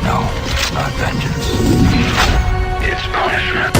No, not vengeance. It's punishment.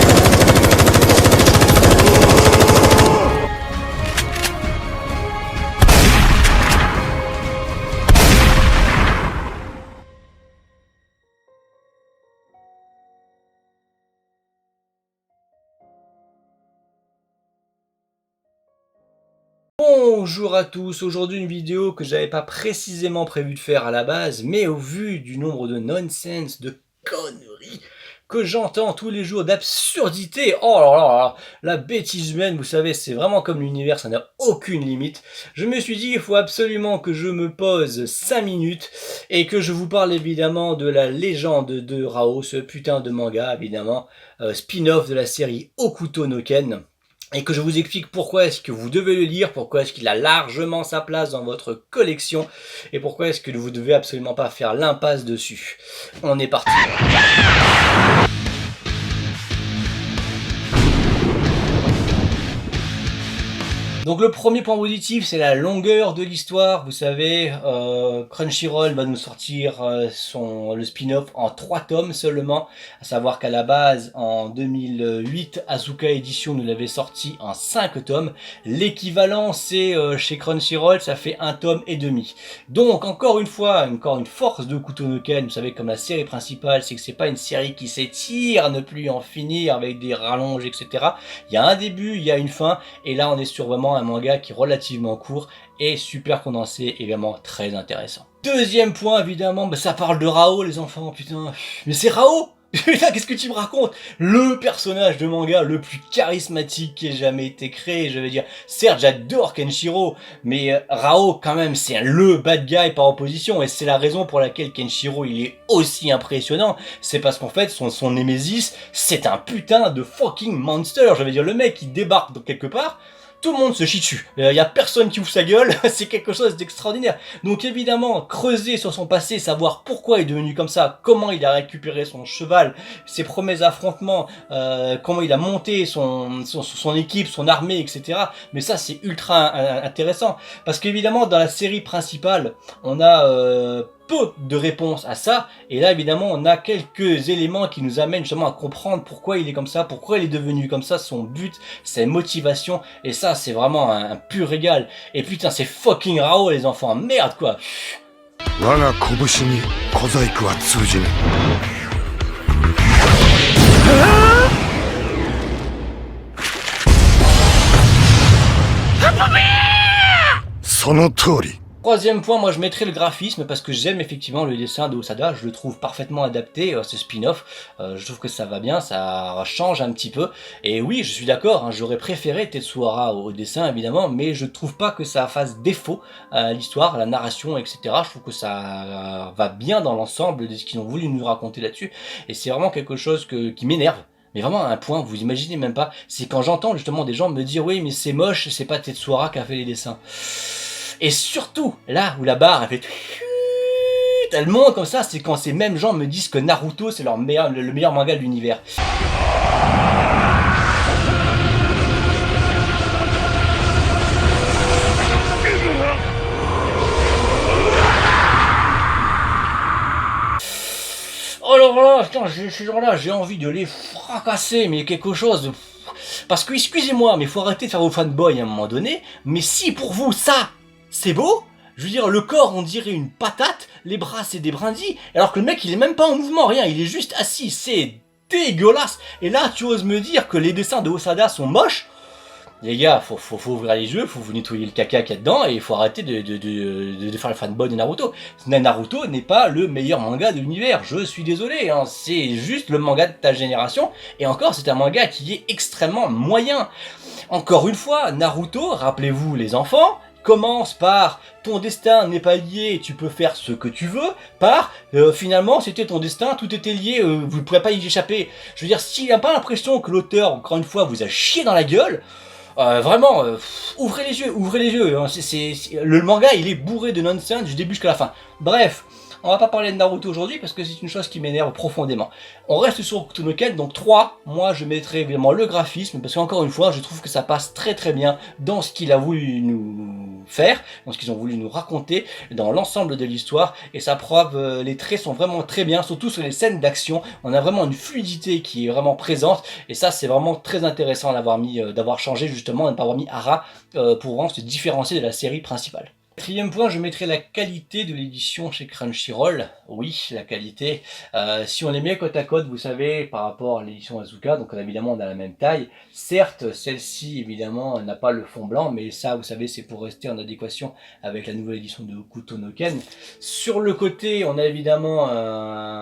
Bonjour à tous, aujourd'hui une vidéo que j'avais pas précisément prévu de faire à la base, mais au vu du nombre de nonsense, de conneries que j'entends tous les jours, d'absurdité, oh là là, la bêtise humaine, vous savez, c'est vraiment comme l'univers, ça n'a aucune limite. Je me suis dit, il faut absolument que je me pose 5 minutes et que je vous parle évidemment de la légende de Rao, ce putain de manga, évidemment, spin-off de la série Hokuto no Ken. Et que je vous explique pourquoi est-ce que vous devez le lire, pourquoi est-ce qu'il a largement sa place dans votre collection, et pourquoi est-ce que vous devez absolument pas faire l'impasse dessus. On est parti. Donc le premier point positif, c'est la longueur de l'histoire. Vous savez, Crunchyroll va nous sortir le spin-off en 3 tomes seulement. À savoir qu'à la base, en 2008, Asuka Edition nous l'avait sorti en 5 tomes. L'équivalent, c'est chez Crunchyroll, ça fait 1 tome et demi. Donc encore une fois, encore une force de Hokuto no Ken, vous savez, comme la série principale, c'est que c'est pas une série qui s'étire à ne plus en finir avec des rallonges, etc. Il y a un début, il y a une fin, et là on est sur vraiment un manga qui est relativement court et super condensé, également très intéressant. Deuxième point, évidemment, ça parle de Rao, les enfants, putain. Mais c'est Rao! Putain, qu'est-ce que tu me racontes? Le personnage de manga le plus charismatique qui ait jamais été créé, je veux dire. Certes, j'adore Kenshiro, mais Rao, quand même, c'est le bad guy par opposition, et c'est la raison pour laquelle Kenshiro, il est aussi impressionnant. C'est parce qu'en fait, son Némésis, c'est un putain de fucking monster. Je veux dire, le mec, il débarque de quelque part, tout le monde se chie dessus. Il y a personne qui ouvre sa gueule, c'est quelque chose d'extraordinaire. Donc évidemment, creuser sur son passé, savoir pourquoi il est devenu comme ça, comment il a récupéré son cheval, ses premiers affrontements, comment il a monté son équipe, son armée, etc. Mais ça, c'est ultra intéressant. Parce qu'évidemment, dans la série principale, on a peu de réponses à ça, et là évidemment on a quelques éléments qui nous amènent justement à comprendre pourquoi il est comme ça, pourquoi il est devenu comme ça, son but, ses motivations, et ça c'est vraiment un pur régal. Et putain, c'est fucking Rao, les enfants, merde quoi. Troisième point, moi je mettrais le graphisme parce que j'aime effectivement le dessin de Osada, je le trouve parfaitement adapté, ce spin-off, je trouve que ça va bien, ça change un petit peu, et oui je suis d'accord, hein, j'aurais préféré Tetsuhara au dessin évidemment, mais je trouve pas que ça fasse défaut à l'histoire, à la narration, etc. Je trouve que ça va bien dans l'ensemble de ce qu'ils ont voulu nous raconter là-dessus, et c'est vraiment quelque chose qui m'énerve. Mais vraiment à un point, vous imaginez même pas, c'est quand j'entends justement des gens me dire oui mais c'est moche, c'est pas Tetsuhara qui a fait les dessins. Et surtout, là où la barre elle fait elle monte comme ça, c'est quand ces mêmes gens me disent que Naruto c'est le meilleur manga de l'univers. Oh là là, putain, ces gens-là, j'ai envie de les fracasser, mais quelque chose de... Parce que, excusez-moi, mais faut arrêter de faire vos fanboys à un moment donné, mais si pour vous, ça, c'est beau, je veux dire, le corps, on dirait une patate, les bras, c'est des brindilles, alors que le mec, il est même pas en mouvement, rien, il est juste assis, c'est dégueulasse. Et là, tu oses me dire que les dessins de Osada sont moches? Les gars, faut ouvrir les yeux, faut vous nettoyer le caca qu'il y a dedans, et il faut arrêter de faire le fanboy de Naruto. Naruto n'est pas le meilleur manga de l'univers, je suis désolé, hein, c'est juste le manga de ta génération, et encore c'est un manga qui est extrêmement moyen. Encore une fois, Naruto, rappelez-vous les enfants, commence par ton destin n'est pas lié, tu peux faire ce que tu veux, par finalement c'était ton destin, tout était lié, vous ne pourrez pas y échapper. Je veux dire, s'il n'a pas l'impression que l'auteur, encore une fois, vous a chié dans la gueule, vraiment, ouvrez les yeux, hein. Le manga il est bourré de nonsense du début jusqu'à la fin. Bref, on va pas parler de Naruto aujourd'hui parce que c'est une chose qui m'énerve profondément. On reste sur Hokuto no Ken, donc 3, moi je mettrai évidemment le graphisme, parce qu'encore une fois, je trouve que ça passe très très bien dans ce qu'il a voulu nous faire, dans ce qu'ils ont voulu nous raconter, dans l'ensemble de l'histoire, et ça prouve, les traits sont vraiment très bien, surtout sur les scènes d'action, on a vraiment une fluidité qui est vraiment présente, et ça c'est vraiment très intéressant d'avoir changé justement, et de ne pas avoir mis Ara pour vraiment se différencier de la série principale. Quatrième point, je mettrai la qualité de l'édition chez Crunchyroll. Oui, la qualité. Si on les met côte à côte, vous savez, par rapport à l'édition Asuka, donc évidemment on a la même taille. Certes, celle-ci, évidemment, n'a pas le fond blanc, mais ça, vous savez, c'est pour rester en adéquation avec la nouvelle édition de Hokuto no Ken. Sur le côté, on a évidemment,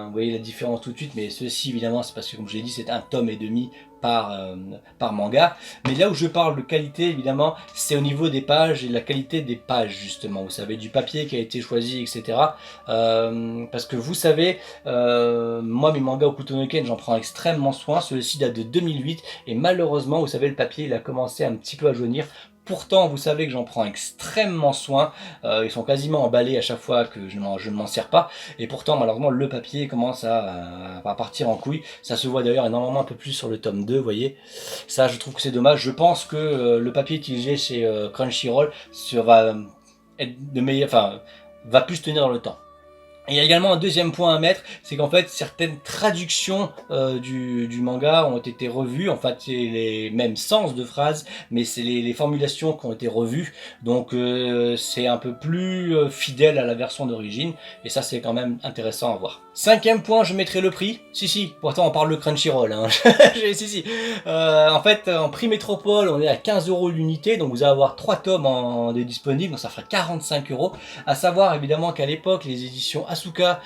vous voyez la différence tout de suite, mais ceci, évidemment, c'est parce que, comme je l'ai dit, c'est un tome et demi par manga. Mais là où je parle de qualité, évidemment, c'est au niveau des pages et de la qualité des pages, justement. Vous savez, du papier qui a été choisi, etc. Parce que vous savez, moi, mes mangas Hokuto no Ken, j'en prends extrêmement soin. Celui-ci date de 2008 et malheureusement, vous savez, le papier, il a commencé un petit peu à jaunir. Pourtant, vous savez que j'en prends extrêmement soin. Ils sont quasiment emballés à chaque fois que je ne m'en sers pas. Et pourtant, malheureusement, le papier commence à partir en couille. Ça se voit d'ailleurs énormément un peu plus sur le tome 2, vous voyez. Ça, je trouve que c'est dommage. Je pense que le papier utilisé chez Crunchyroll va être de meilleur, va plus tenir dans le temps. Et il y a également un deuxième point à mettre, c'est qu'en fait certaines traductions du manga ont été revues, en fait c'est les mêmes sens de phrases, mais c'est les formulations qui ont été revues, donc c'est un peu plus fidèle à la version d'origine, et ça c'est quand même intéressant à voir. Cinquième point, je mettrai le prix. Si, pourtant on parle de Crunchyroll, hein. Si. En fait, en prix métropole, on est à 15 € l'unité, donc vous allez avoir 3 tomes de disponibles, donc ça fera 45 €. À savoir évidemment qu'à l'époque, les éditions Asuka,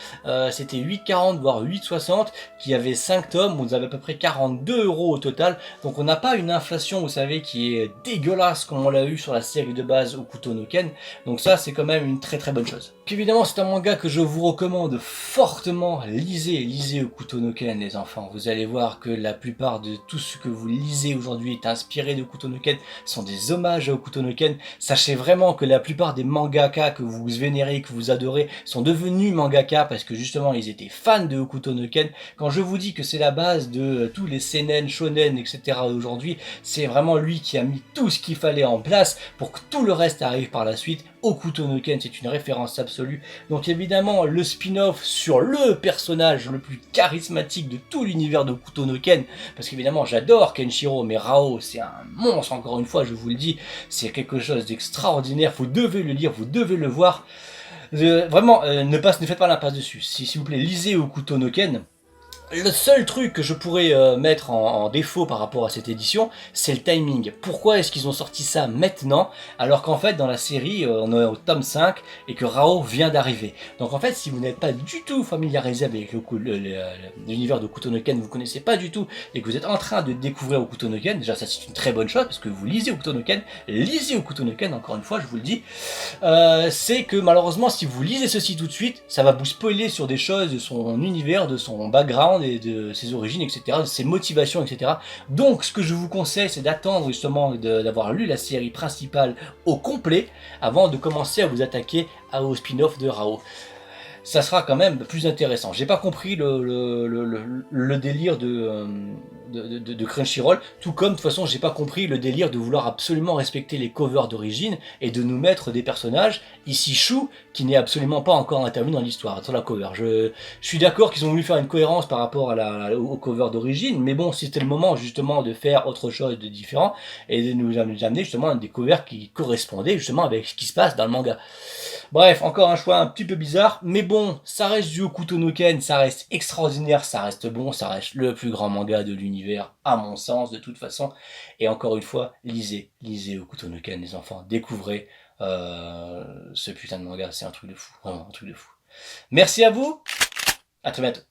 c'était 8,40 voire 8,60, qui avait 5 tomes, vous avez à peu près 42 € au total, donc on n'a pas une inflation, vous savez, qui est dégueulasse comme on l'a eu sur la série de base Hokuto no Ken, donc ça c'est quand même une très très bonne chose. Donc évidemment c'est un manga que je vous recommande fortement, lisez Hokuto no Ken les enfants, vous allez voir que la plupart de tout ce que vous lisez aujourd'hui est inspiré de Hokuto no Ken, sont des hommages à Hokuto no Ken, sachez vraiment que la plupart des mangaka que vous vénérez, que vous adorez, sont devenus mangaka parce que justement ils étaient fans de Hokuto no Ken. Quand je vous dis que c'est la base de tous les seinen, shonen, etc. aujourd'hui, c'est vraiment lui qui a mis tout ce qu'il fallait en place pour que tout le reste arrive par la suite. Hokuto no Ken, c'est une référence absolue. Donc évidemment, le spin-off sur le personnage le plus charismatique de tout l'univers de Hokuto no Ken, parce qu'évidemment j'adore Kenshiro, mais Rao c'est un monstre, encore une fois je vous le dis, c'est quelque chose d'extraordinaire, vous devez le lire, vous devez le voir. Vraiment, ne faites pas l'impasse dessus. S'il vous plaît, lisez Hokuto no Ken. Le seul truc que je pourrais mettre en défaut par rapport à cette édition, c'est le timing. Pourquoi est-ce qu'ils ont sorti ça maintenant, alors qu'en fait dans la série on est au tome 5 et que Rao vient d'arriver. Donc en fait si vous n'êtes pas du tout familiarisé avec l'univers de Hokuto no Ken, vous ne connaissez pas du tout et que vous êtes en train de découvrir Hokuto no Ken, déjà ça c'est une très bonne chose parce que vous lisez Hokuto no Ken, encore une fois je vous le dis, c'est que malheureusement si vous lisez ceci tout de suite, ça va vous spoiler sur des choses de son univers, de son background, et de ses origines, etc., de ses motivations, etc. Donc ce que je vous conseille, c'est d'attendre justement d'avoir lu la série principale au complet avant de commencer à vous attaquer au spin-off de Rao. Ça sera quand même plus intéressant. J'ai pas compris le délire de Crunchyroll, tout comme de toute façon j'ai pas compris le délire de vouloir absolument respecter les covers d'origine et de nous mettre des personnages, ici Shu, qui n'est absolument pas encore intervenu dans l'histoire, sur la cover. Je suis d'accord qu'ils ont voulu faire une cohérence par rapport au cover d'origine, mais bon, c'était le moment justement de faire autre chose de différent et de nous amener justement des covers qui correspondaient justement avec ce qui se passe dans le manga. Bref, encore un choix un petit peu bizarre, mais bon, ça reste du Hokuto no Ken, ça reste extraordinaire, ça reste bon, ça reste le plus grand manga de l'univers, à mon sens, de toute façon. Et encore une fois, lisez Hokuto no Ken, les enfants, découvrez ce putain de manga, c'est un truc de fou, vraiment un truc de fou. Merci à vous, à très bientôt.